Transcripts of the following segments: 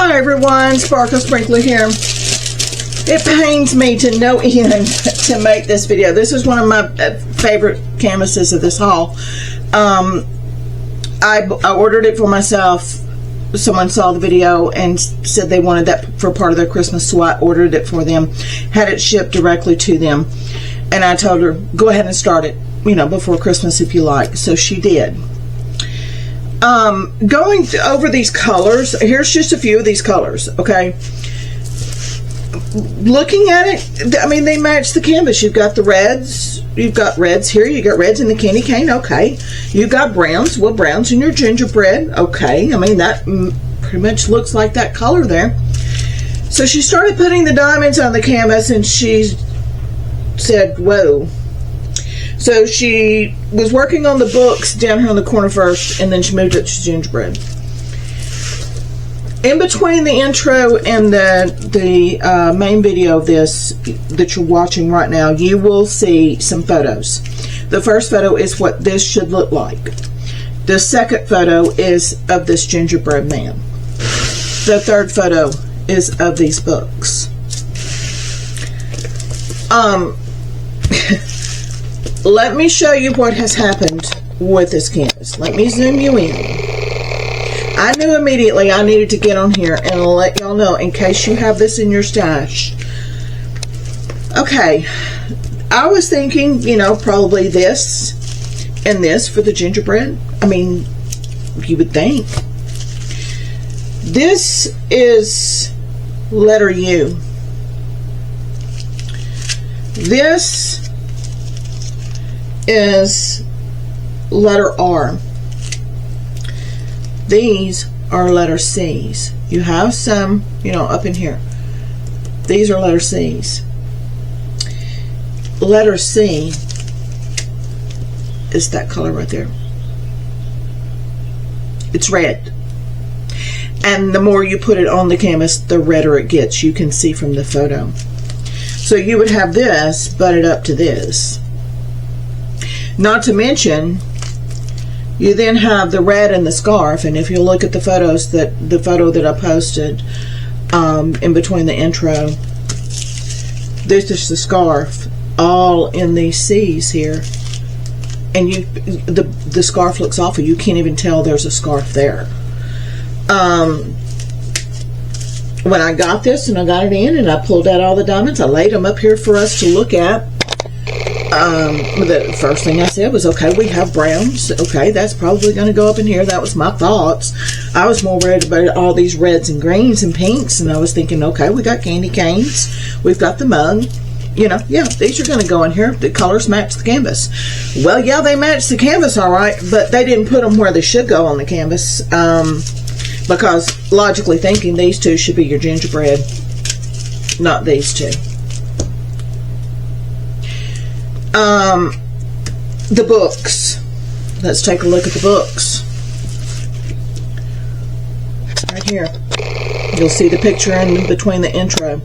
Hi everyone, Sparkle Sprinkler here. It pains me to no end to make this video. This is one of my favorite canvases of this haul. I ordered it for myself. Someone saw the video and said they wanted that for part of their Christmas, so I ordered it for them, had it shipped directly to them, and I told her, go ahead and start it, you know, before Christmas if you like. So she did. Going over these colors, here's just a few of these colors, okay? Looking at it, I mean, they match the canvas. You've got the reds, you've got reds here, you got reds in the candy cane, okay. You've got browns, well, browns in your gingerbread, okay. I mean, that pretty much looks like that color there. So she started putting the diamonds on the canvas and she said, whoa. So she was working on the books down here on the corner first, and then she moved up to gingerbread. In between the intro and the main video of this that you're watching right now, you will see some photos. The first photo is what this should look like. The second photo is of this gingerbread man. The third photo is of these books. Let me show you what has happened with this canvas. Let me zoom you in. I knew immediately I needed to get on here and let y'all know in case you have this in your stash. Okay, I was thinking, you know, probably this and this for the gingerbread. I mean, you would think. This is letter U. This is letter R. These are letter C's. You have some, you know, up in here. These are letter C's. Letter C is that color right there. It's red. And the more you put it on the canvas, the redder it gets. You can see from the photo. So you would have this butted up to this. Not to mention, you then have the red and the scarf, and if you look at the photos, the photo that I posted in between the intro, this is the scarf, all in these C's here, and the scarf looks awful. You can't even tell there's a scarf there. When I got this and I got it in and I pulled out all the diamonds, I laid them up here for us to look at. The first thing I said was, okay, we have browns. Okay, that's probably going to go up in here. That was my thoughts. I was more worried about all these reds and greens and pinks, and I was thinking, okay, we got candy canes. We've got the mug. You know, yeah, these are going to go in here. The colors match the canvas. Well, yeah, they match the canvas all right, but they didn't put them where they should go on the canvas because, logically thinking, these two should be your gingerbread, not these two. The books. Let's take a look at the books. Right here. You'll see the picture in between the intro.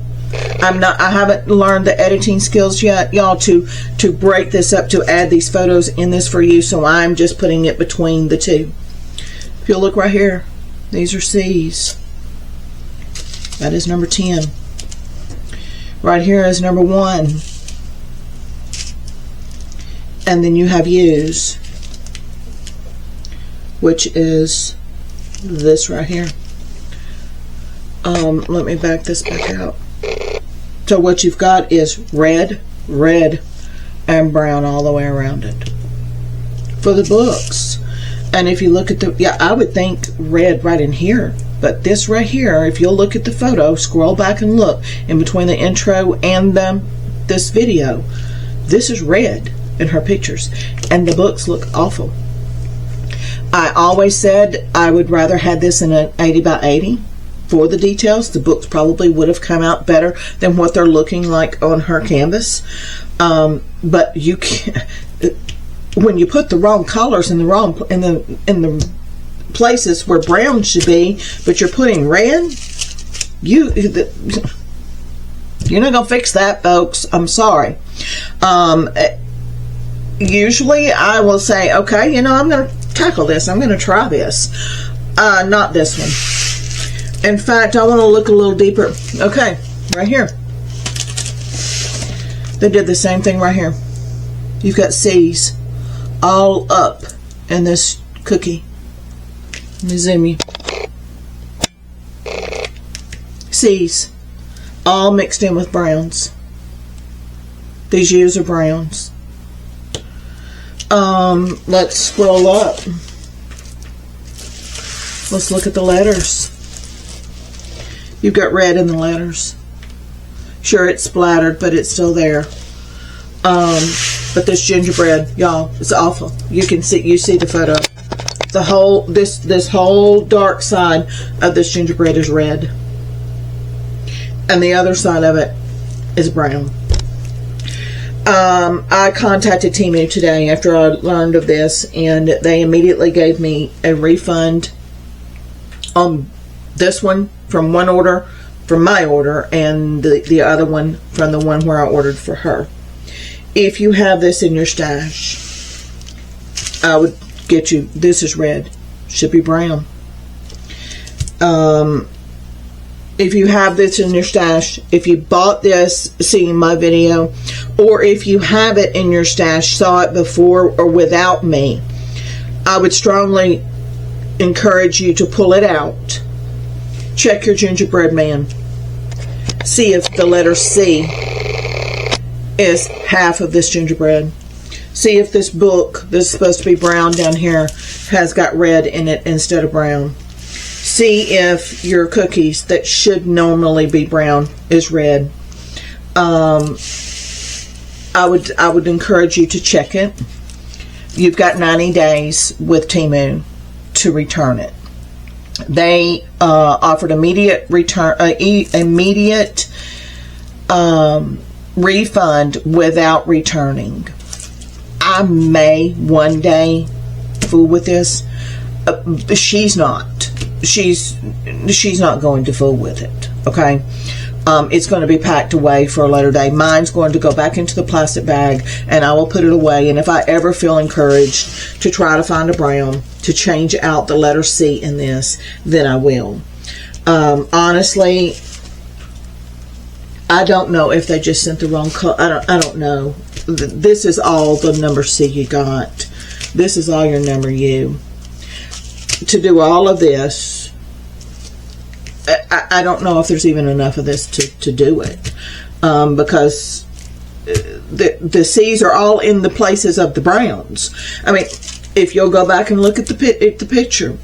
I haven't learned the editing skills yet, y'all, to break this up, to add these photos in this for you, so I'm just putting it between the two. If you'll look right here, these are C's. That is number 10. Right here is number 1. And then you have U's, which is this right here. Let me back this back out. So what you've got is red, red, and brown all the way around it for the books. And if you look at the, yeah, I would think red right in here, but this right here, if you'll look at the photo, scroll back and look in between the intro and this video, this is red in her pictures, and the books look awful. I always said I would rather have this in an 80 by 80 for the details. The books probably would have come out better than what they're looking like on her canvas. But you can't, when you put the wrong colors in the places where brown should be, but you're putting red, you're not gonna fix that, folks. I'm sorry. Usually I will say, okay, you know, I'm going to tackle this. I'm going to try this. Not this one. In fact, I want to look a little deeper. Okay, right here. They did the same thing right here. You've got C's all up in this cookie. Let me zoom you. C's all mixed in with browns. These U's are browns. Let's scroll up. Let's look at the letters. You've got red in the letters. Sure, it's splattered, but it's still there. But this gingerbread, y'all, it's awful. You can see, you see the photo. The whole, this whole dark side of this gingerbread is red. And the other side of it is brown. I contacted TEMU today after I learned of this, and they immediately gave me a refund on this one from one order, from my order, and the other one from the one where I ordered for her. If you have this in your stash, I would get you, this is red, should be brown. If you have this in your stash, if you bought this seeing my video, or if you have it in your stash, saw it before or without me, I would strongly encourage you to pull it out. Check your gingerbread man. See if the letter C is half of this gingerbread. See if this book that's supposed to be brown down here has got red in it instead of brown. See if your cookies that should normally be brown is red. I would encourage you to check it. You've got 90 days with TEMU to return it. They offered immediate return, immediate refund without returning. I may one day fool with this. She's not. She's not going to fool with it. Okay. It's going to be packed away for a later day. Mine's going to go back into the plastic bag, and I will put it away. And if I ever feel encouraged to try to find a brown to change out the letter C in this, then I will. Honestly, I don't know if they just sent the wrong color. I don't know. This is all the number C you got. This is all your number U. To do all of this, I don't know if there's even enough of this to do it, because the C's are all in the places of the browns. I mean, if you'll go back and look at the picture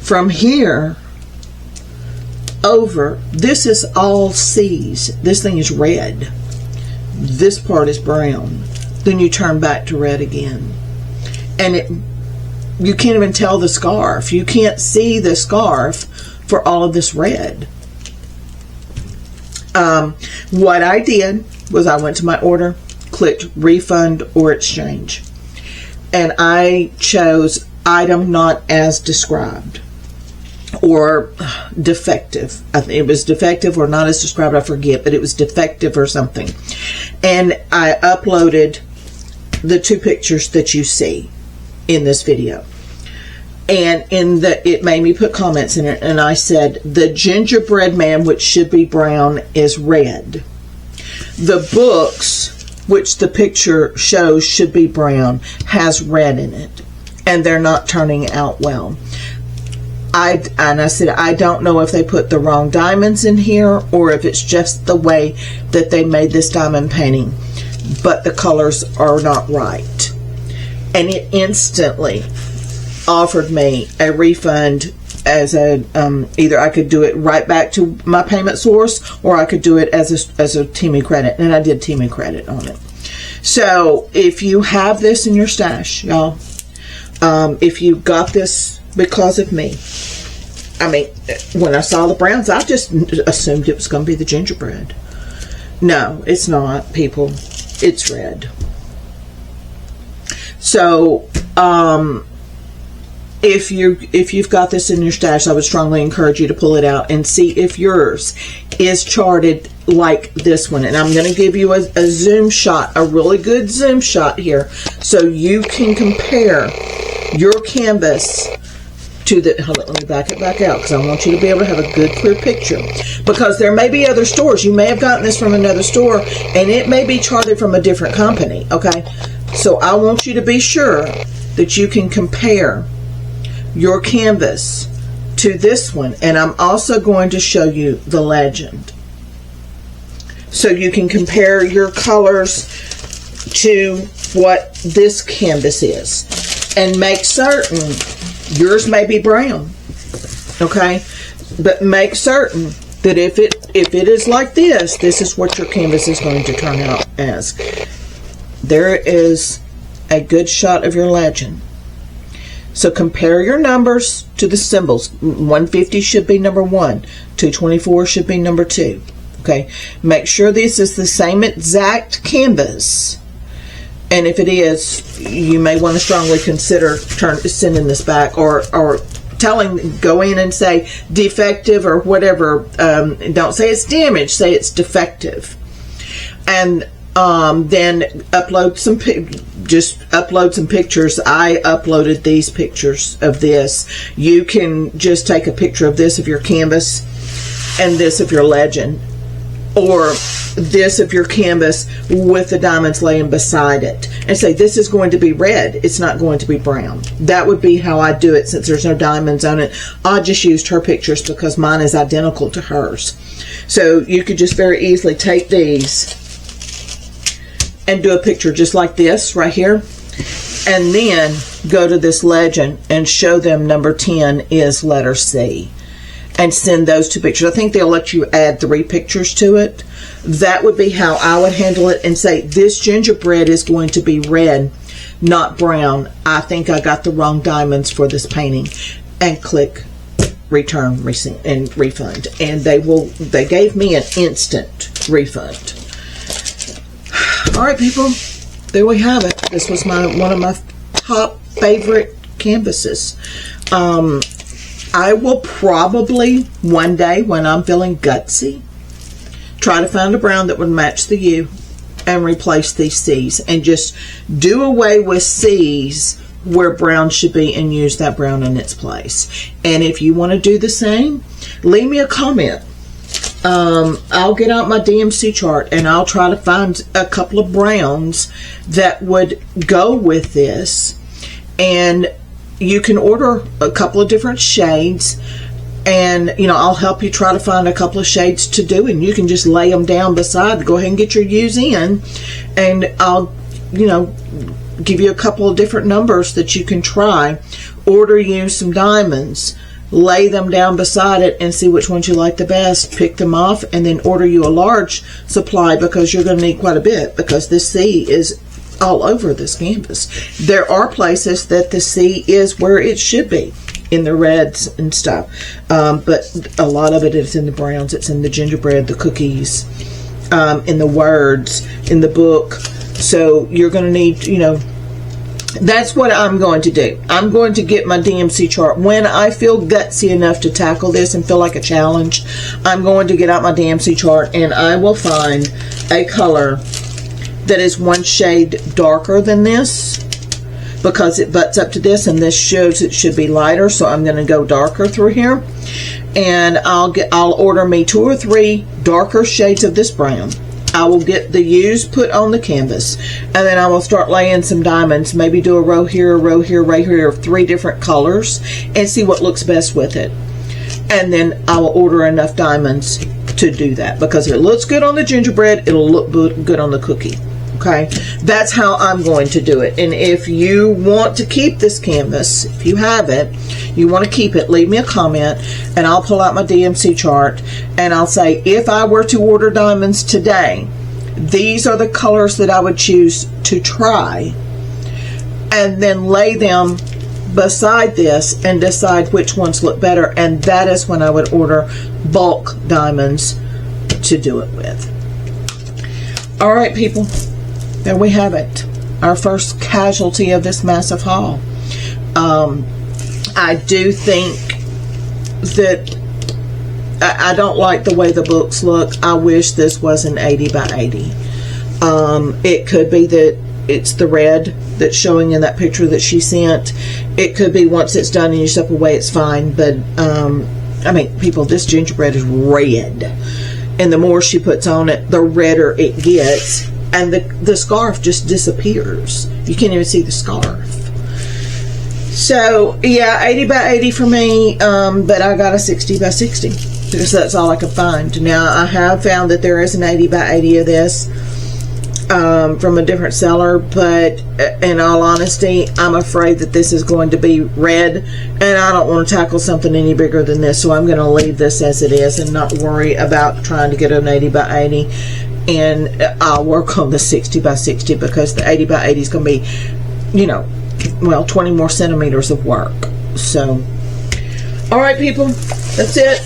from here over, this is all C's. This thing is red. This part is brown. Then you turn back to red again, and you can't even tell the scarf. You can't see the scarf for all of this red. What I did was I went to my order, clicked refund or exchange, and I chose item not as described or defective. I think it was defective or not as described, I forget, but it was defective or something. And I uploaded the two pictures that you see in this video, and it made me put comments in it, and I said the gingerbread man, which should be brown, is red. The books, which the picture shows should be brown, has red in it, and they're not turning out well. And I said, I don't know if they put the wrong diamonds in here or if it's just the way that they made this diamond painting, but the colors are not right. And it instantly offered me a refund as a either I could do it right back to my payment source, or I could do it as a TEMU credit, and I did TEMU credit on it. So if you have this in your stash, y'all, if you got this because of me, I mean, when I saw the browns, I just assumed it was going to be the gingerbread. No, it's not, people. It's red. So if you've got this in your stash, I would strongly encourage you to pull it out and see if yours is charted like this one. And I'm going to give you a zoom shot, a really good zoom shot here, so you can compare your canvas to the, hold on, let me back it back out because I want you to be able to have a good clear picture, because there may be other stores. You may have gotten this from another store and it may be charted from a different company. Okay, so I want you to be sure that you can compare your canvas to this one, and I'm also going to show you the legend so you can compare your colors to what this canvas is, and make certain yours may be brown, okay, but make certain that if it is like this is what your canvas is going to turn out as. There is a good shot of your legend. So compare your numbers to the symbols. 150 should be number 1. 224 should be number 2. Okay, make sure this is the same exact canvas, and if it is, you may want to strongly consider sending this back, or go in and say defective or whatever. Don't say it's damaged, say it's defective, and then upload some pictures. I uploaded these pictures of this. You can just take a picture of this of your canvas and this of your legend, or this of your canvas with the diamonds laying beside it, and say this is going to be red, it's not going to be brown. That would be how I do it. Since there's no diamonds on it, I just used her pictures because mine is identical to hers. So you could just very easily take these and do a picture just like this right here, and then go to this legend and show them number 10 is letter C, and send those 2 pictures. I think they'll let you add 3 pictures to it. That would be how I would handle it, and say this gingerbread is going to be red, not brown. I think I got the wrong diamonds for this painting, and click return and refund, and they gave me an instant refund. All right, people, there we have it. This was one of my top favorite canvases. I will probably one day, when I'm feeling gutsy, try to find a brown that would match the U and replace these C's, and just do away with C's where brown should be and use that brown in its place. And if you want to do the same, leave me a comment. I'll get out my DMC chart and I'll try to find a couple of browns that would go with this, and you can order a couple of different shades, and I'll help you try to find a couple of shades to do, and you can just lay them down beside. Go ahead and get your U's in, and I'll give you a couple of different numbers that you can try. Order you some diamonds, lay them down beside it, and see which ones you like the best. Pick them off, and then order you a large supply, because you're going to need quite a bit, because this C is all over this canvas. There are places that the C is where it should be, in the reds and stuff, but a lot of it is in the browns. It's in the gingerbread, the cookies, in the words, in the book. So you're going to need, that's what I'm going to do. I'm going to get my DMC chart. When I feel gutsy enough to tackle this and feel like a challenge, I'm going to get out my DMC chart, and I will find a color that is one shade darker than this, because it butts up to this, and this shows it should be lighter. So I'm going to go darker through here, and I'll order me 2 or 3 darker shades of this brown. I will get the U's put on the canvas, and then I will start laying some diamonds. Maybe do a row here, a row here, right here, of 3 different colors, and see what looks best with it. And then I will order enough diamonds to do that, because if it looks good on the gingerbread, it'll look good on the cookie. Okay, that's how I'm going to do it. And if you want to keep this canvas, if you have it, you want to keep it, leave me a comment, and I'll pull out my DMC chart, and I'll say, if I were to order diamonds today, these are the colors that I would choose to try, and then lay them beside this and decide which ones look better. And that is when I would order bulk diamonds to do it with. All right, people, there we have it, our first casualty of this massive haul. I do think that I don't like the way the books look. I wish this was an 80 by 80. It could be that it's the red that's showing in that picture that she sent. It could be once it's done and you step away, it's fine. But I mean, people, this gingerbread is red, and the more she puts on it, the redder it gets, and the scarf just disappears. You can't even see the scarf. So yeah, 80 by 80 for me, but I got a 60 by 60 because that's all I could find. Now I have found that there is an 80 by 80 of this from a different seller, but in all honesty, I'm afraid that this is going to be red, and I don't want to tackle something any bigger than this, so I'm going to leave this as it is and not worry about trying to get an 80 by 80, and I'll work on the 60 by 60 because the 80 by 80 is going to be, you know, well, 20 more centimeters of work. So all right, people, that's it.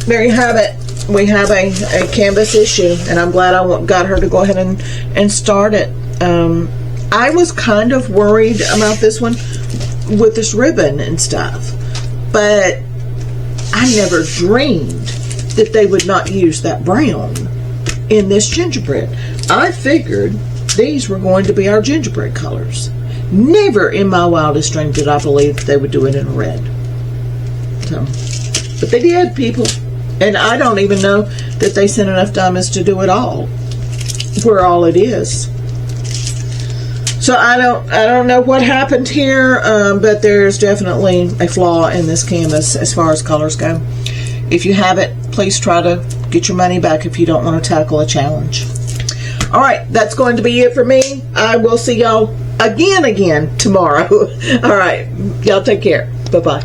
There you have it. We have a canvas issue, and I'm glad I got her to go ahead and start it. I was kind of worried about this one with this ribbon and stuff, but I never dreamed that they would not use that brown in this gingerbread. I figured these were going to be our gingerbread colors. Never in my wildest dream did I believe that they would do it in red. So, but they did, people. And I don't even know that they sent enough diamonds to do it all, where all it is. So I don't know what happened here, but there's definitely a flaw in this canvas as far as colors go. If you have it, please try to get your money back if you don't want to tackle a challenge. All right, that's going to be it for me. I will see y'all again tomorrow. All right, y'all take care. Bye-bye.